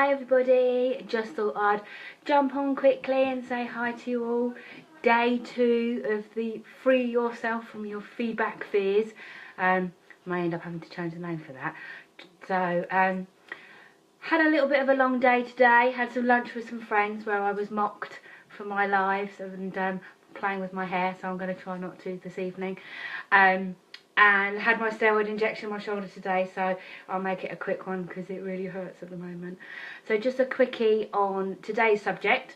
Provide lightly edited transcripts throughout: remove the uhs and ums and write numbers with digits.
Hi everybody, just thought I'd jump on quickly and say hi to you all. Day 2 of the Free Yourself from Your Feedback Fears. May end up having to change the name for that. So, had a little bit of a long day today, had some lunch with some friends where I was mocked for my lives and playing with my hair, so I'm going to try not to this evening. And had my steroid injection in my shoulder today, so I'll make it a quick one because it really hurts at the moment. So just a quickie on today's subject.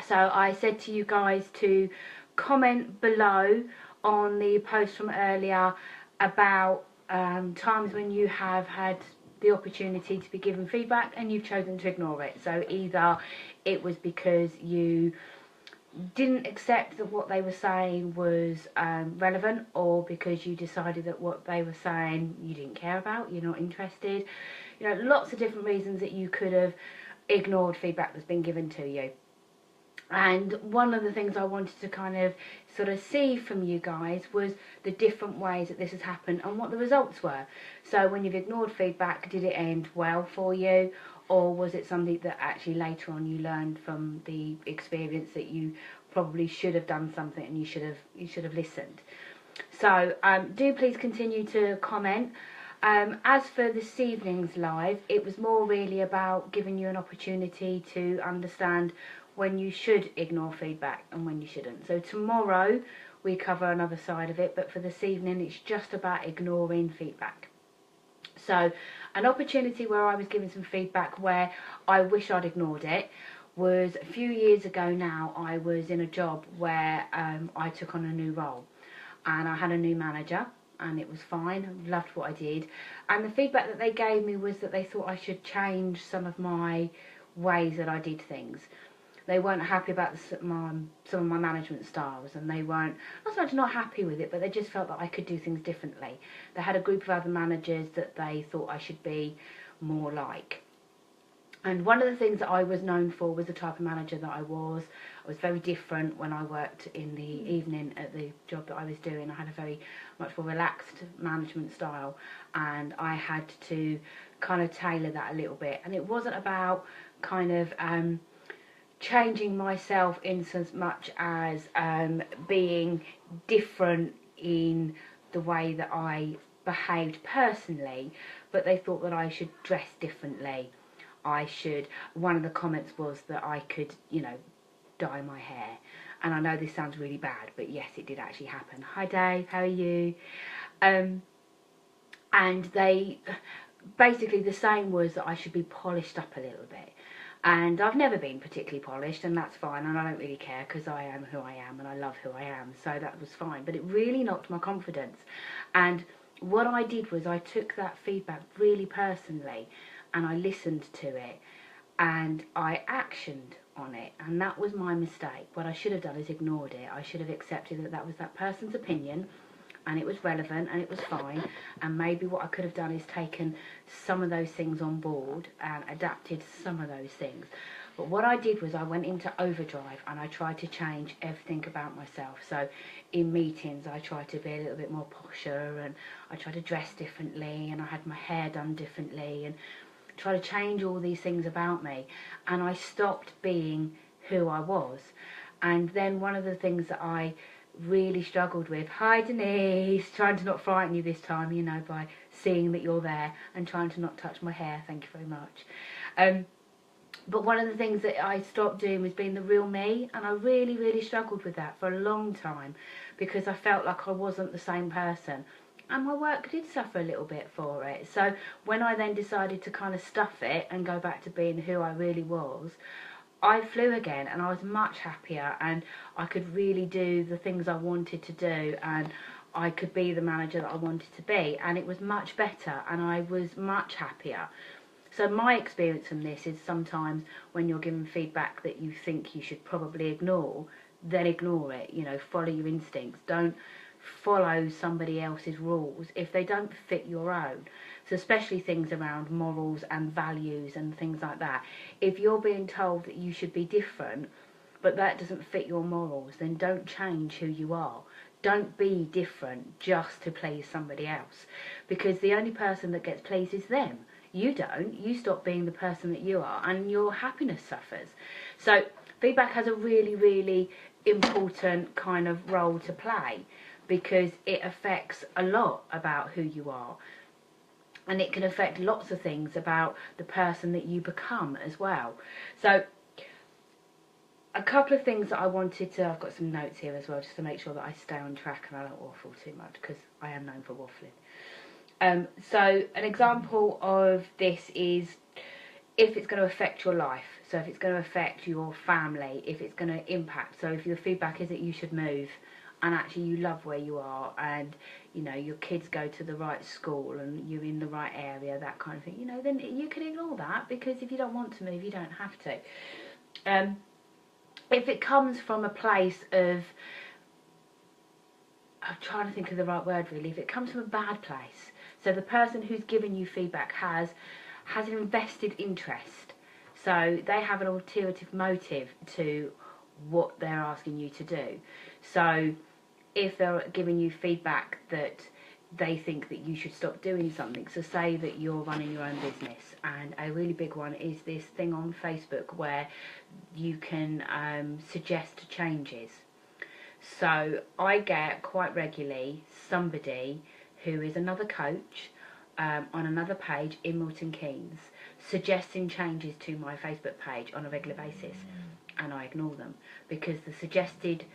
So I said to you guys to comment below on the post from earlier about times when you have had the opportunity to be given feedback and you've chosen to ignore it. So either it was because you didn't accept that what they were saying was relevant, or because you decided that what they were saying you didn't care about, you're not interested. You know, lots of different reasons that you could have ignored feedback that's been given to you. And one of the things I wanted to kind of sort of see from you guys was the different ways that this has happened and what the results were. So when you've ignored feedback, did it end well for you? Or was it something that actually later on you learned from the experience that you probably should have done something and you should have listened? So do please continue to comment. As for this evening's live, it was more really about giving you an opportunity to understand when you should ignore feedback and when you shouldn't. So tomorrow we cover another side of it, but for this evening it's just about ignoring feedback. So an opportunity where I was given some feedback where I wish I'd ignored it was a few years ago now. I was in a job where I took on a new role and I had a new manager and it was fine. I loved what I did, and the feedback that they gave me was that they thought I should change some of my ways that I did things. They weren't happy about some of my management styles, and they weren't, not so much not happy with it, but they just felt that I could do things differently. They had a group of other managers that they thought I should be more like. And one of the things that I was known for was the type of manager that I was. I was very different when I worked in the evening at the job that I was doing. I had a very much more relaxed management style, and I had to kind of tailor that a little bit. And it wasn't about kind of changing myself in so much as being different in the way that I behaved personally, but they thought that I should dress differently. One of the comments was that I could, you know, dye my hair. And I know this sounds really bad, but yes, it did actually happen. Hi Dave, how are you? And they, basically the saying was that I should be polished up a little bit. And I've never been particularly polished, and that's fine, and I don't really care because I am who I am and I love who I am, so that was fine. But it really knocked my confidence. And what I did was I took that feedback really personally and I listened to it and I actioned on it, and that was my mistake. What I should have done is ignored it. I should have accepted that that was that person's opinion and it was relevant and it was fine, and maybe what I could have done is taken some of those things on board and adapted some of those things. But what I did was I went into overdrive and I tried to change everything about myself. So in meetings I tried to be a little bit more posher, and I tried to dress differently, and I had my hair done differently, and try to change all these things about me, and I stopped being who I was. And then one of the things that I really struggled with, hi Denise, trying to not frighten you this time, you know, by seeing that you're there and trying to not touch my hair, thank you very much. But one of the things that I stopped doing was being the real me, and I really struggled with that for a long time because I felt like I wasn't the same person. And my work did suffer a little bit for it. So when I then decided to kind of stuff it and go back to being who I really was, I flew again and I was much happier, and I could really do the things I wanted to do, and I could be the manager that I wanted to be, and it was much better and I was much happier. So my experience from this is sometimes when you're given feedback that you think you should probably ignore, then ignore it. You know, follow your instincts. Don't follow somebody else's rules if they don't fit your own. So especially things around morals and values and things like that. If you're being told that you should be different, but that doesn't fit your morals, then don't change who you are. Don't be different just to please somebody else, because the only person that gets pleased is them. You don't. You stop being the person that you are, and your happiness suffers. So feedback has a really, really important kind of role to play, because it affects a lot about who you are, and it can affect lots of things about the person that you become as well. So a couple of things that I wanted to, I've got some notes here as well, just to make sure that I stay on track and I don't waffle too much, because I am known for waffling. So an example of this is if it's going to affect your life. So if it's going to affect your family, if it's going to impact. So if your feedback is that you should move, and actually you love where you are, and you know your kids go to the right school and you're in the right area, that kind of thing, you know, then you can ignore that, because if you don't want to move, you don't have to. If it comes from a place of, I'm trying to think of the right word really, if it comes from a bad place, so the person who's giving you feedback has an invested interest, so they have an alternative motive to what they're asking you to do. So if they're giving you feedback that they think that you should stop doing something, so say that you're running your own business, and a really big one is this thing on Facebook where you can suggest changes. So I get quite regularly somebody who is another coach on another page in Milton Keynes suggesting changes to my Facebook page on a regular basis, and I ignore them, because the suggested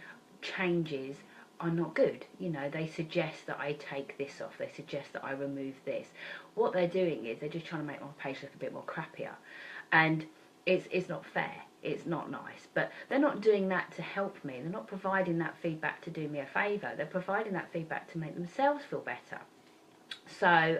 changes are not good. You know, they suggest that I take this off, they suggest that I remove this. What they're doing is they're just trying to make my page look a bit more crappier, and it's not fair, it's not nice. But they're not doing that to help me, they're not providing that feedback to do me a favour, they're providing that feedback to make themselves feel better. So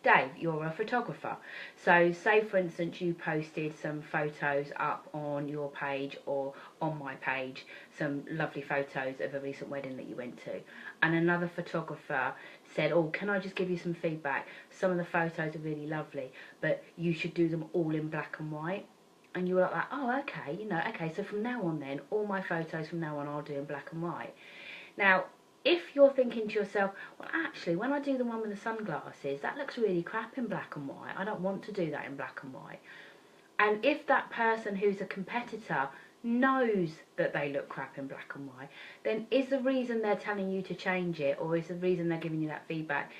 Dave, you're a photographer, so say for instance you posted some photos up on your page or on my page, some lovely photos of a recent wedding that you went to, and another photographer said, oh, can I just give you some feedback, some of the photos are really lovely, but you should do them all in black and white. And you were like, oh, okay, you know, okay, so from now on then, all my photos from now on I'll do in black and white. Now, if you're thinking to yourself, well, actually, when I do the one with the sunglasses, that looks really crap in black and white, I don't want to do that in black and white. And if that person who's a competitor knows that they look crap in black and white, then is the reason they're telling you to change it, or is the reason they're giving you that feedback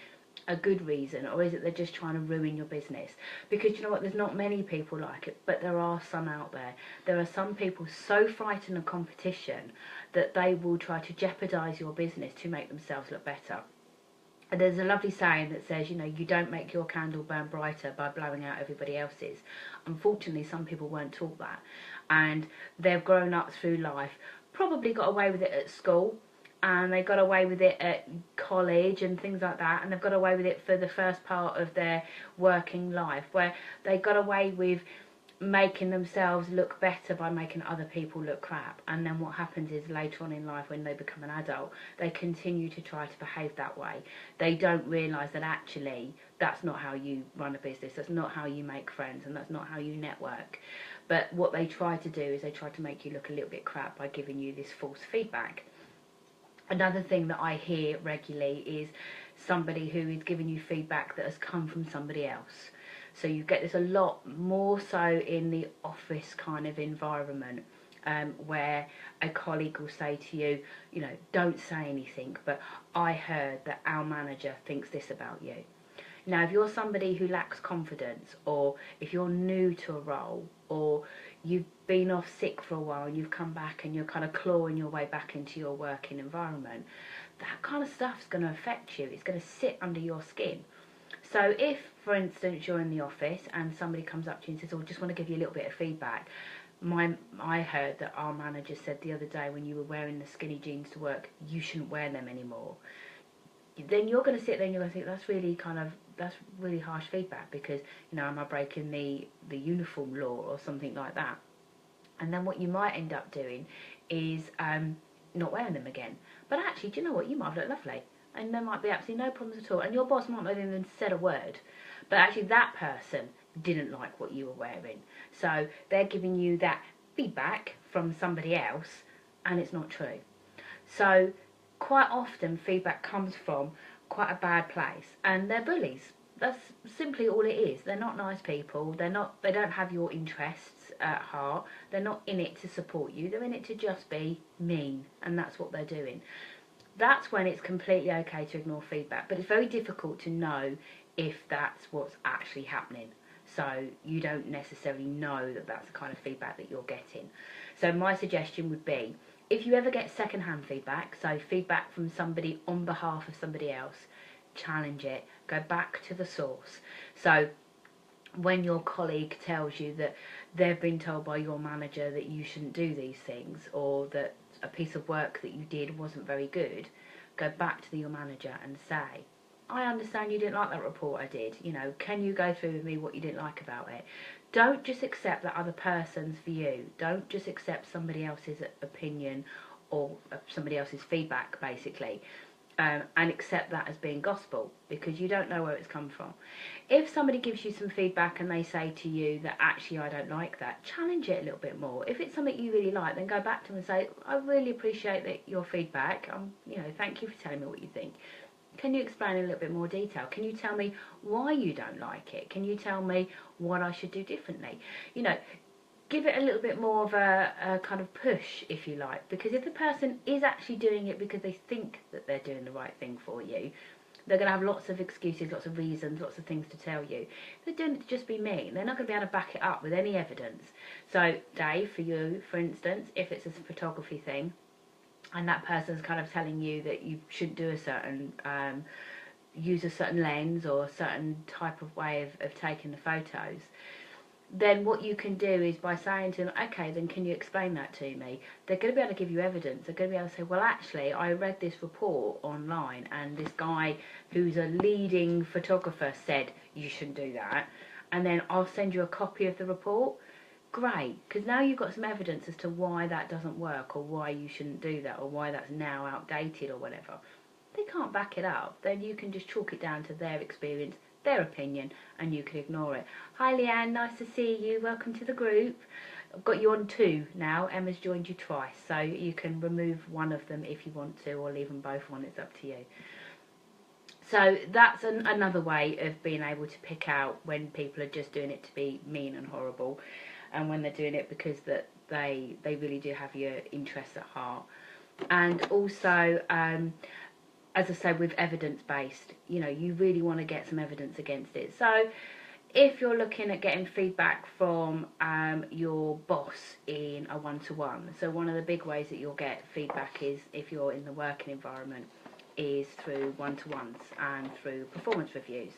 a good reason, or is it they're just trying to ruin your business? Because you know what, there's not many people like it, but there are some out there. There are some people so frightened of competition that they will try to jeopardise your business to make themselves look better. And there's a lovely saying that says, you know, you don't make your candle burn brighter by blowing out everybody else's. Unfortunately, some people weren't taught that, and they've grown up through life, probably got away with it at school, and they got away with it at college and things like that, and they've got away with it for the first part of their working life, where they got away with making themselves look better by making other people look crap. And then what happens is later on in life, when they become an adult, they continue to try to behave that way. They don't realise that actually that's not how you run a business, that's not how you make friends, and that's not how you network. But what they try to do is they try to make you look a little bit crap by giving you this false feedback. Another thing that I hear regularly is somebody who is giving you feedback that has come from somebody else. So you get this a lot more so in the office kind of environment, where a colleague will say to you, you know, don't say anything, but I heard that our manager thinks this about you. Now, if you're somebody who lacks confidence, or if you're new to a role, or you've been off sick for a while and you've come back and you're kind of clawing your way back into your working environment, that kind of stuff's going to affect you. It's going to sit under your skin. So if, for instance, you're in the office and somebody comes up to you and says, oh, I just want to give you a little bit of feedback. I heard that our manager said the other day when you were wearing the skinny jeans to work, you shouldn't wear them anymore. Then you're going to sit there and you're going to think, that's really harsh feedback, because, you know, am I breaking the uniform law or something like that? And then what you might end up doing is not wearing them again. But actually, do you know what? You might have looked lovely, and there might be absolutely no problems at all, and your boss might not have even said a word, but actually that person didn't like what you were wearing. So they're giving you that feedback from somebody else, and it's not true. So quite often feedback comes from quite a bad place, and they're bullies. That's simply all it is. They're not nice people. They don't have your interests at heart. They're not in it to support you. They're in it to just be mean, and that's what they're doing. That's when it's completely okay to ignore feedback, but it's very difficult to know if that's what's actually happening. So you don't necessarily know that that's the kind of feedback that you're getting. So my suggestion would be, if you ever get second-hand feedback, so feedback from somebody on behalf of somebody else, challenge it. Go back to the source. So when your colleague tells you that they've been told by your manager that you shouldn't do these things, or that a piece of work that you did wasn't very good, go back to your manager and say, I understand you didn't like that report I did. You know, can you go through with me what you didn't like about it? Don't just accept that other person's view. Don't just accept somebody else's opinion or somebody else's feedback, basically. And accept that as being gospel, because you don't know where it's come from. If somebody gives you some feedback and they say to you that actually I don't like that, challenge it a little bit more. If it's something you really like, then go back to them and say, I really appreciate your feedback. You know, thank you for telling me what you think. Can you explain in a little bit more detail? Can you tell me why you don't like it? Can you tell me what I should do differently? You know, give it a little bit more of a kind of push, if you like, because if the person is actually doing it because they think that they're doing the right thing for you, they're going to have lots of excuses, lots of reasons, lots of things to tell you. If they're doing it to just be mean, they're not going to be able to back it up with any evidence. So, Dave, for you, for instance, if it's a photography thing, and that person's kind of telling you that you shouldn't do a certain, use a certain lens or a certain type of way of taking the photos, then what you can do is by saying to them, okay, then can you explain that to me? They're going to be able to give you evidence. They're going to be able to say, well, actually, I read this report online and this guy who's a leading photographer said you shouldn't do that. And then I'll send you a copy of the report. Great, because now you've got some evidence as to why that doesn't work, or why you shouldn't do that, or why that's now outdated or whatever. They can't back it up. Then you can just chalk it down to their experience, their opinion, and you can ignore it. Hi Leanne, nice to see you. Welcome to the group. I've got you on 2 now. Emma's joined you twice, so you can remove one of them if you want to, or leave them both on. It's up to you. So that's another way of being able to pick out when people are just doing it to be mean and horrible, and when they're doing it because that they really do have your interests at heart. And also, as I said, with evidence-based, you know, you really want to get some evidence against it. So if you're looking at getting feedback from your boss in a one-to-one, so one of the big ways that you'll get feedback is, if you're in the working environment, is through one-to-ones and through performance reviews.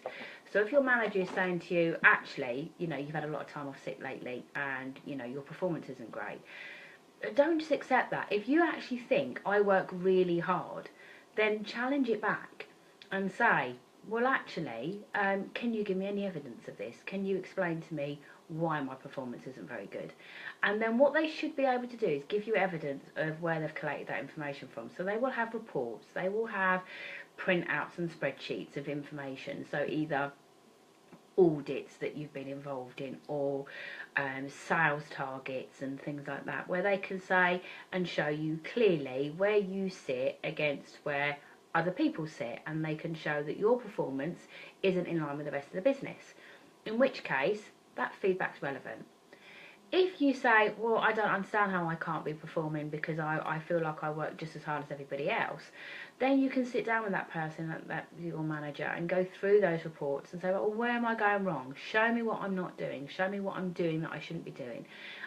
So if your manager is saying to you, actually, you know, you've had a lot of time off sick lately and, you know, your performance isn't great, don't just accept that. If you actually think, I work really hard, then challenge it back and say, well, actually, can you give me any evidence of this? Can you explain to me why my performance isn't very good? And then what they should be able to do is give you evidence of where they've collected that information from. So they will have reports, they will have printouts and spreadsheets of information. So either audits that you've been involved in, or sales targets and things like that, where they can say and show you clearly where you sit against where other people sit, and they can show that your performance isn't in line with the rest of the business, in which case that feedback's relevant. If you say, well, I don't understand how I can't be performing because I feel like I work just as hard as everybody else, then you can sit down with that person, that your manager, and go through those reports and say, well, where am I going wrong? Show me what I'm not doing. Show me what I'm doing that I shouldn't be doing.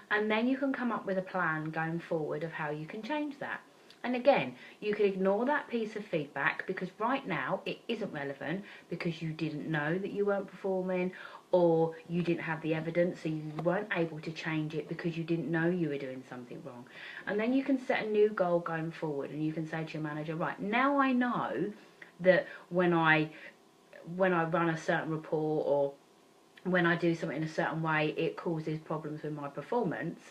And then you can come up with a plan going forward of how you can change that. And again, you can ignore that piece of feedback because right now it isn't relevant, because you didn't know that you weren't performing, or you didn't have the evidence, so you weren't able to change it because you didn't know you were doing something wrong. And then you can set a new goal going forward, and you can say to your manager, right, now I know that when I run a certain report, or when I do something in a certain way, it causes problems with my performance.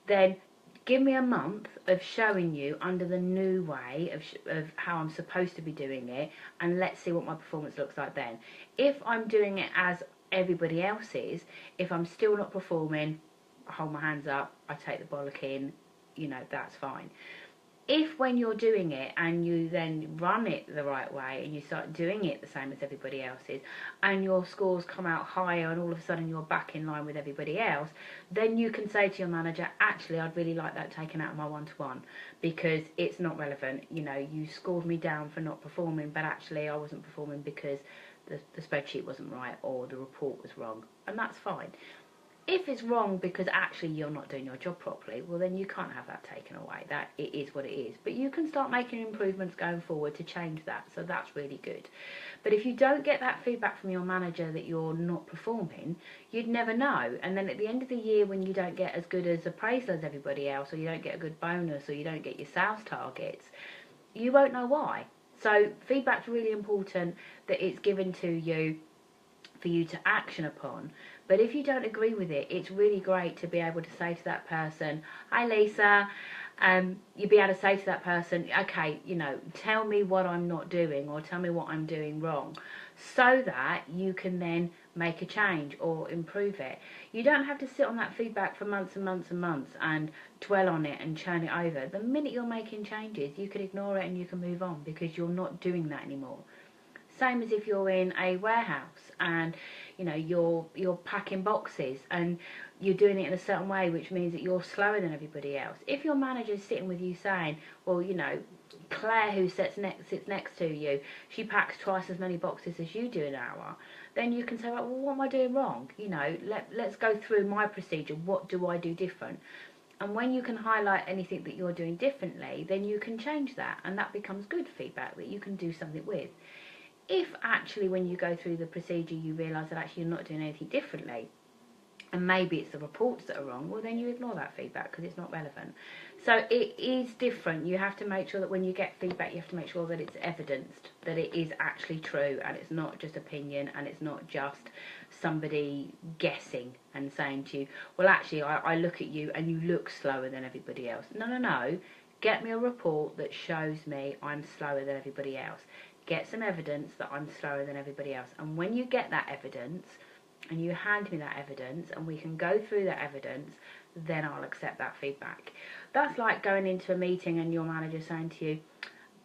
Then give me a month of showing you under the new way of how I'm supposed to be doing it, and let's see what my performance looks like then. If I'm doing it as everybody else is, if I'm still not performing, I hold my hands up, I take the bollocking, you know, that's fine. If when you're doing it and you then run it the right way and you start doing it the same as everybody else's and your scores come out higher and all of a sudden you're back in line with everybody else, then you can say to your manager, actually I'd really like that taken out of my one-to-one because it's not relevant. You know, you scored me down for not performing, but actually I wasn't performing because the spreadsheet wasn't right or the report was wrong, and that's fine. If it's wrong because actually you're not doing your job properly, well then you can't have that taken away. That it is what it is. But you can start making improvements going forward to change that, so that's really good. But if you don't get that feedback from your manager that you're not performing, you'd never know. And then at the end of the year, when you don't get as good as appraisal as everybody else, or you don't get a good bonus, or you don't get your sales targets, you won't know why. So feedback's really important, that it's given to you for you to action upon. But if you don't agree with it, it's really great to be able to say to that person, hi Lisa, you'd be able to say to that person, okay, you know, tell me what I'm not doing or tell me what I'm doing wrong, so that you can then make a change or improve it. You don't have to sit on that feedback for months and months and months and dwell on it and churn it over. The minute you're making changes, you can ignore it and you can move on because you're not doing that anymore. Same as if you're in a warehouse and you know you're packing boxes and you're doing it in a certain way, which means that you're slower than everybody else. If your manager's sitting with you saying, well, you know, Claire, who sits next to you, she packs twice as many boxes as you do an hour, then you can say, well, what am I doing wrong? You know, let's go through my procedure. What do I do different? And when you can highlight anything that you're doing differently, then you can change that, and that becomes good feedback that you can do something with. If actually when you go through the procedure you realise that actually you're not doing anything differently and maybe it's the reports that are wrong, well then you ignore that feedback because it's not relevant. So it is different. You have to make sure that when you get feedback, you have to make sure that it's evidenced, that it is actually true and it's not just opinion and it's not just somebody guessing and saying to you, well actually I look at you and you look slower than everybody else. No. Get me a report that shows me I'm slower than everybody else. Get some evidence that I'm slower than everybody else. And when you get that evidence and you hand me that evidence and we can go through that evidence, then I'll accept that feedback. That's like going into a meeting and your manager saying to you,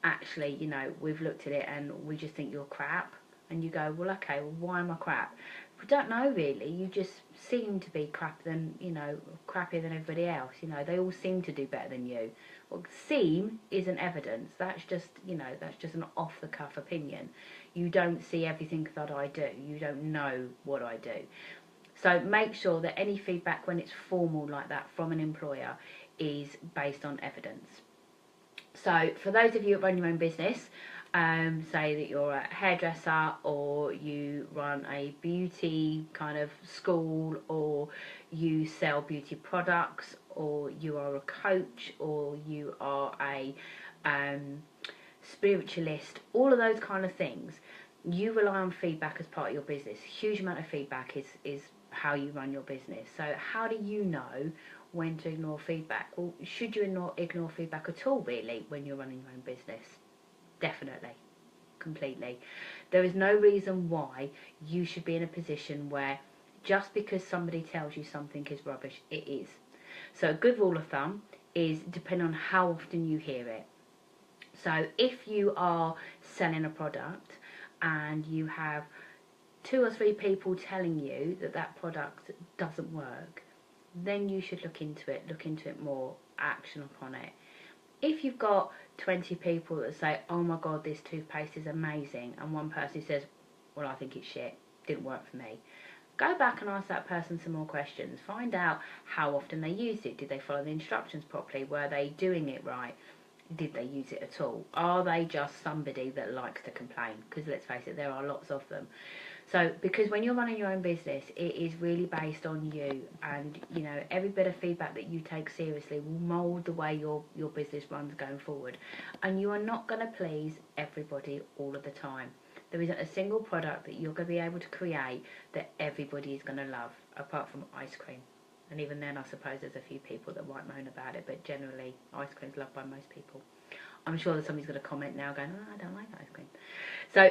actually, you know, we've looked at it and we just think you're crap. And you go, well, okay, well, why am I crap? We don't know really. You just seem to be crappier than everybody else. You know, they all seem to do better than you. Well, seem isn't evidence. That's just, you know, that's just an off-the-cuff opinion. You don't see everything that I do. You don't know what I do. So make sure that any feedback when it's formal like that from an employer is based on evidence. So for those of you that run your own business, say that you're a hairdresser or you run a beauty kind of school or you sell beauty products or you are a coach or you are a spiritualist, all of those kind of things, you rely on feedback as part of your business. Huge amount of feedback is how you run your business. So how do you know when to ignore feedback? Well, should you ignore feedback at all really when you're running your own business? Definitely. Completely. There is no reason why you should be in a position where just because somebody tells you something is rubbish, it is. So a good rule of thumb is depend on how often you hear it. So if you are selling a product and you have 2 or 3 people telling you that that product doesn't work, then you should look into it more, action upon it. If you've got 20 people that say, oh my god, this toothpaste is amazing, and one person says, well, I think it's shit, didn't work for me, go back and ask that person some more questions. Find out how often they used it. Did they follow the instructions properly? Were they doing it right? Did they use it at all? Are they just somebody that likes to complain? Because let's face it, there are lots of them. So, because when you're running your own business, it is really based on you, and you know, every bit of feedback that you take seriously will mould the way your business runs going forward. And you are not going to please everybody all of the time. There isn't a single product that you're going to be able to create that everybody is going to love, apart from ice cream. And even then, I suppose there's a few people that might moan about it, but generally, ice cream's loved by most people. I'm sure that somebody's going to comment now going, oh, I don't like ice cream. So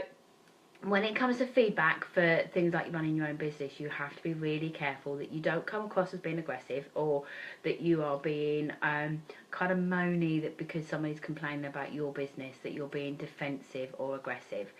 when it comes to feedback for things like running your own business, you have to be really careful that you don't come across as being aggressive, or that you are being kind of moany, that because somebody's complaining about your business that you're being defensive or aggressive.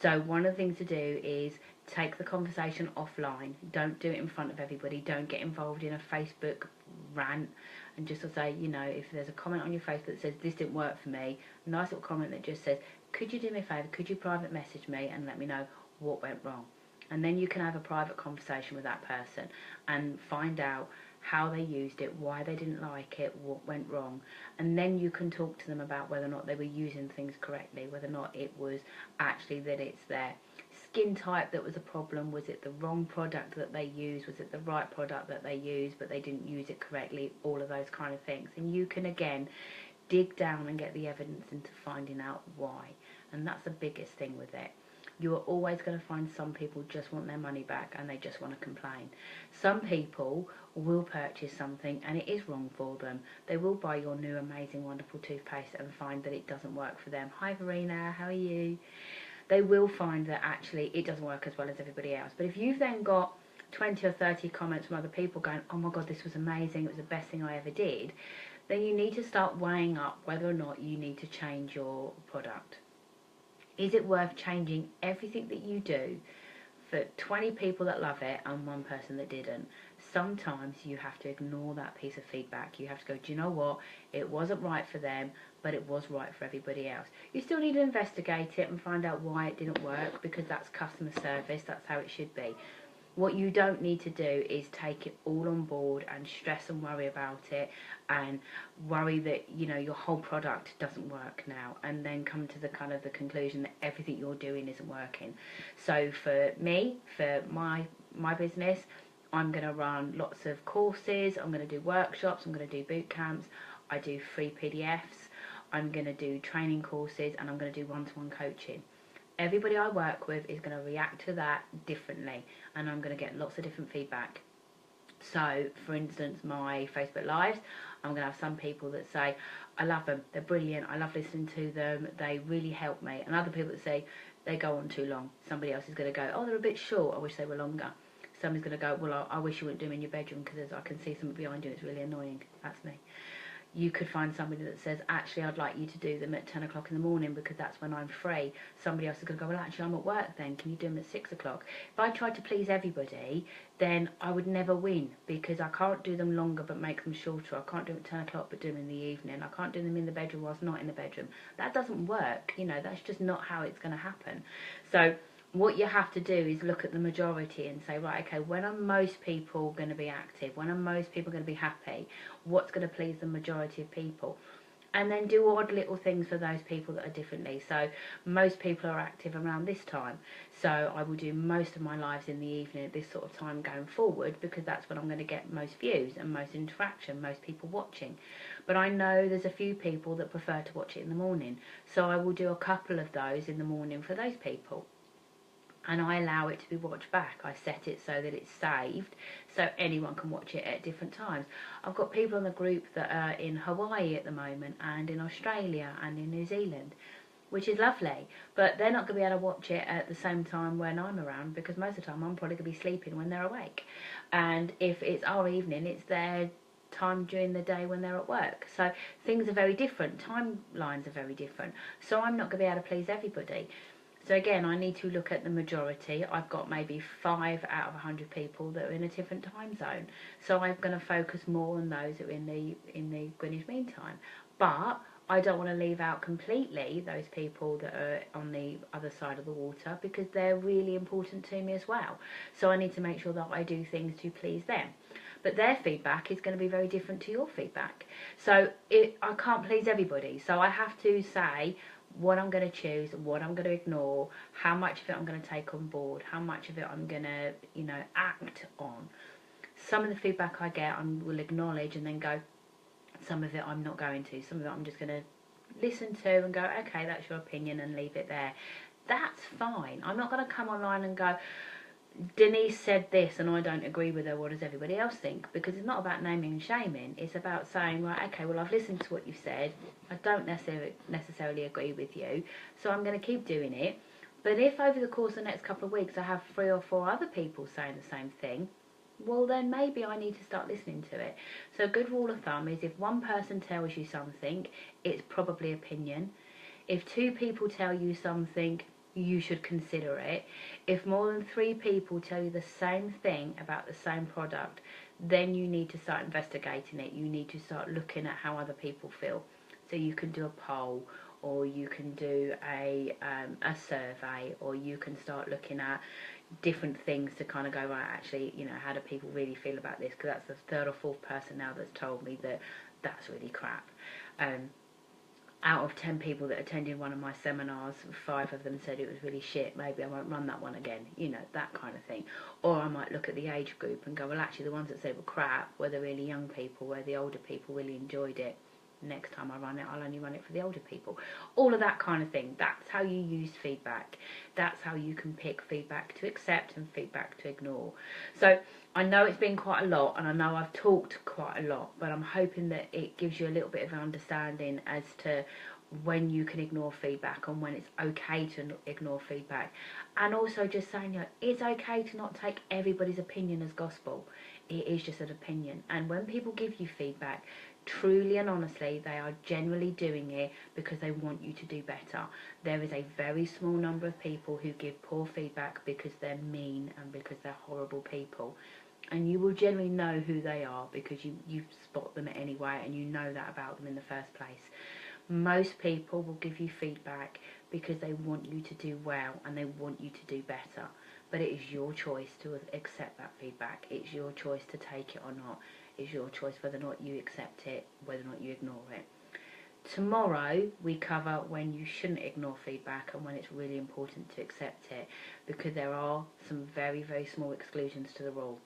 So one of the things to do is take the conversation offline. Don't do it in front of everybody. Don't get involved in a Facebook rant, and just to say, you know, if there's a comment on your Facebook that says this didn't work for me, a nice little comment that just says, could you do me a favour, could you private message me and let me know what went wrong? And then you can have a private conversation with that person and find out how they used it, why they didn't like it, what went wrong. And then you can talk to them about whether or not they were using things correctly, whether or not it was actually that it's their skin type that was a problem, was it the wrong product that they used, was it the right product that they used but they didn't use it correctly, all of those kind of things. And you can again dig down and get the evidence into finding out why. And that's the biggest thing with it. You are always going to find some people just want their money back and they just want to complain. Some people will purchase something and it is wrong for them. They will buy your new amazing wonderful toothpaste and find that it doesn't work for them. Hi Verena, how are you? They will find that actually it doesn't work as well as everybody else. But if you've then got 20 or 30 comments from other people going, oh my god, this was amazing, it was the best thing I ever did, then you need to start weighing up whether or not you need to change your product. Is it worth changing everything that you do for 20 people that love it and one person that didn't? Sometimes you have to ignore that piece of feedback. You have to go, do you know what? It wasn't right for them, but it was right for everybody else. You still need to investigate it and find out why it didn't work, because that's customer service. That's how it should be. What you don't need to do is take it all on board and stress and worry about it and worry that, you know, your whole product doesn't work now, and then come to the kind of the conclusion that everything you're doing isn't working. So for me, for my business, I'm going to run lots of courses, I'm going to do workshops, I'm going to do boot camps, I do free PDFs, I'm going to do training courses, and I'm going to do one-to-one coaching. Everybody I work with is going to react to that differently, and I'm going to get lots of different feedback. So, for instance, my Facebook Lives, I'm going to have some people that say, I love them, they're brilliant, I love listening to them, they really help me. And other people that say, they go on too long. Somebody else is going to go, oh, they're a bit short, I wish they were longer. Somebody's going to go, well, I wish you wouldn't do them in your bedroom because I can see something behind you, it's really annoying. That's me. You could find somebody that says, actually, I'd like you to do them at 10 o'clock in the morning because that's when I'm free. Somebody else is going to go, well, actually, I'm at work then. Can you do them at 6 o'clock? If I tried to please everybody, then I would never win, because I can't do them longer but make them shorter. I can't do them at 10 o'clock but do them in the evening. I can't do them in the bedroom whilst not in the bedroom. That doesn't work. You know, that's just not how it's going to happen. So what you have to do is look at the majority and say, right, okay, when are most people going to be active? When are most people going to be happy? What's going to please the majority of people? And then do odd little things for those people that are differently. So most people are active around this time, so I will do most of my lives in the evening at this sort of time going forward, because that's when I'm going to get most views and most interaction, most people watching. But I know there's a few people that prefer to watch it in the morning, so I will do a couple of those in the morning for those people. And I allow it to be watched back. I set it so that it's saved, so anyone can watch it at different times. I've got people in the group that are in Hawaii at the moment, and in Australia and in New Zealand, which is lovely, but they're not going to be able to watch it at the same time when I'm around, because most of the time I'm probably going to be sleeping when they're awake. And if it's our evening, it's their time during the day when they're at work. So things are very different, timelines are very different, so I'm not going to be able to please everybody. So again, I need to look at the majority. I've got maybe 5 out of 100 people that are in a different time zone. So I'm going to focus more on those that are in the Greenwich Mean Time. But I don't want to leave out completely those people that are on the other side of the water, because they're really important to me as well. So I need to make sure that I do things to please them. But their feedback is going to be very different to your feedback. So I can't please everybody. So I have to say what I'm going to choose, what I'm going to ignore, how much of it I'm going to take on board, how much of it I'm going to, you know, act on. Some of the feedback I get I will acknowledge and then go, some of it I'm not going to, some of it I'm just going to listen to and go, okay, that's your opinion, and leave it there. That's fine. I'm not going to come online and go, Denise said this and I don't agree with her, what does everybody else think? Because it's not about naming and shaming, it's about saying, right, okay, well, I've listened to what you've said, I don't necessarily agree with you, so I'm going to keep doing it, But if over the course of the next couple of weeks I have 3 or 4 other people saying the same thing, well then maybe I need to start listening to it. So a good rule of thumb is if one person tells you something, it's probably opinion. If 2 people tell you something, you should consider it. If more than 3 people tell you the same thing about the same product, then you need to start investigating it. You need to start looking at how other people feel. So you can do a poll, or you can do a survey, or you can start looking at different things to kind of go, right, actually, you know, how do people really feel about this? Because that's the 3rd or 4th person now that's told me that that's really crap. Out of 10 people that attended one of my seminars, 5 of them said it was really shit. Maybe I won't run that one again, you know, that kind of thing. Or I might look at the age group and go, well, actually, the ones that said were crap were the really young people, where the older people really enjoyed it. Next time I run it, I'll only run it for the older people. All of that kind of thing. That's how you use feedback. That's how you can pick feedback to accept and feedback to ignore. So I know it's been quite a lot, and I know I've talked quite a lot, but I'm hoping that it gives you a little bit of understanding as to when you can ignore feedback and when it's okay to ignore feedback. And also just saying, you know, it's okay to not take everybody's opinion as gospel. It is just an opinion. And when people give you feedback, truly and honestly, they are generally doing it because they want you to do better. There is a very small number of people who give poor feedback because they're mean and because they're horrible people. And you will generally know who they are because you spot them anyway, and you know that about them in the first place. Most people will give you feedback because they want you to do well and they want you to do better. But it is your choice to accept that feedback. It's your choice to take it or not. It's your choice whether or not you accept it, whether or not you ignore it. Tomorrow we cover when you shouldn't ignore feedback and when it's really important to accept it, because there are some very, very small exclusions to the rule.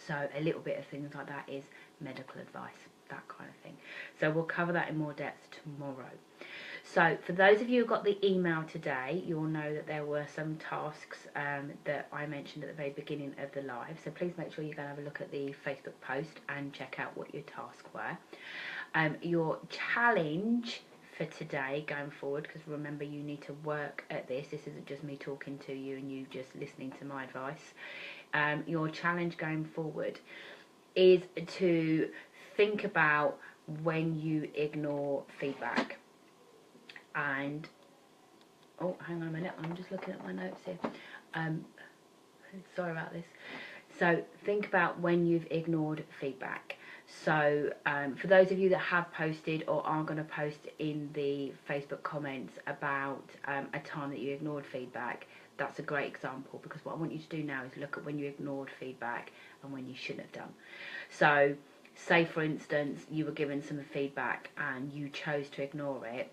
So a little bit of things like that is medical advice, that kind of thing. So we'll cover that in more depth tomorrow. So for those of you who got the email today, you'll know that there were some tasks that I mentioned at the very beginning of the live. So please make sure you go and have a look at the Facebook post and check out what your tasks were. Your challenge for today going forward, because remember, you need to work at this. This isn't just me talking to you and you just listening to my advice. Your challenge going forward is to think about when you ignore feedback. And oh, hang on a minute, I'm just looking at my notes here. Sorry about this. So think about when you've ignored feedback. So for those of you that have posted or are going to post in the Facebook comments about a time that you ignored feedback, that's a great example, because what I want you to do now is look at when you ignored feedback and when you shouldn't have done. So say for instance you were given some feedback and you chose to ignore it.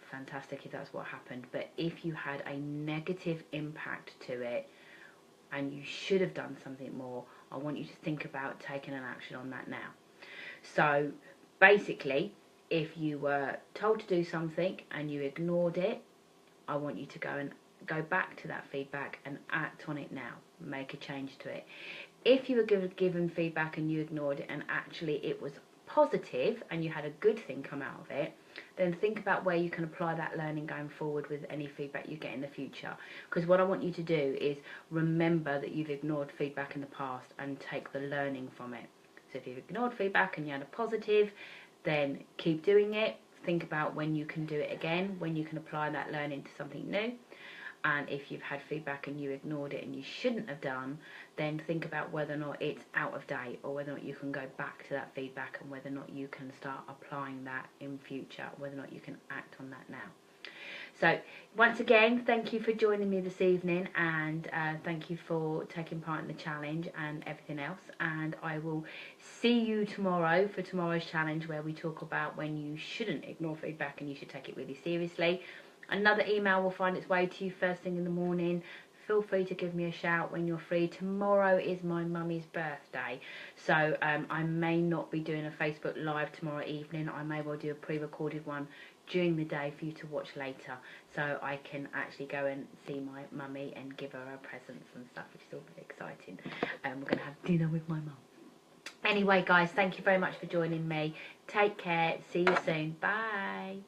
Fantastic if that's what happened. But if you had a negative impact to it and you should have done something more, I want you to think about taking an action on that now. So basically, if you were told to do something and you ignored it, I want you to go back to that feedback and act on it now. Make a change to it. If you were given feedback and you ignored it and actually it was positive and you had a good thing come out of it, then think about where you can apply that learning going forward with any feedback you get in the future. Because what I want you to do is remember that you've ignored feedback in the past and take the learning from it. So if you've ignored feedback and you had a positive, then keep doing it. Think about when you can do it again, when you can apply that learning to something new. And if you've had feedback and you ignored it and you shouldn't have done, then think about whether or not it's out of date, or whether or not you can go back to that feedback and whether or not you can start applying that in future, whether or not you can act on that now. So once again, thank you for joining me this evening, and thank you for taking part in the challenge and everything else. And I will see you tomorrow for tomorrow's challenge, where we talk about when you shouldn't ignore feedback and you should take it really seriously. Another email will find its way to you first thing in the morning. Feel free to give me a shout when you're free. Tomorrow is my mummy's birthday, so I may not be doing a Facebook Live tomorrow evening. I may well do a pre-recorded one during the day for you to watch later, so I can actually go and see my mummy and give her presents and stuff, which is all very exciting. We're going to have dinner with my mum. Anyway, guys, thank you very much for joining me. Take care. See you soon. Bye.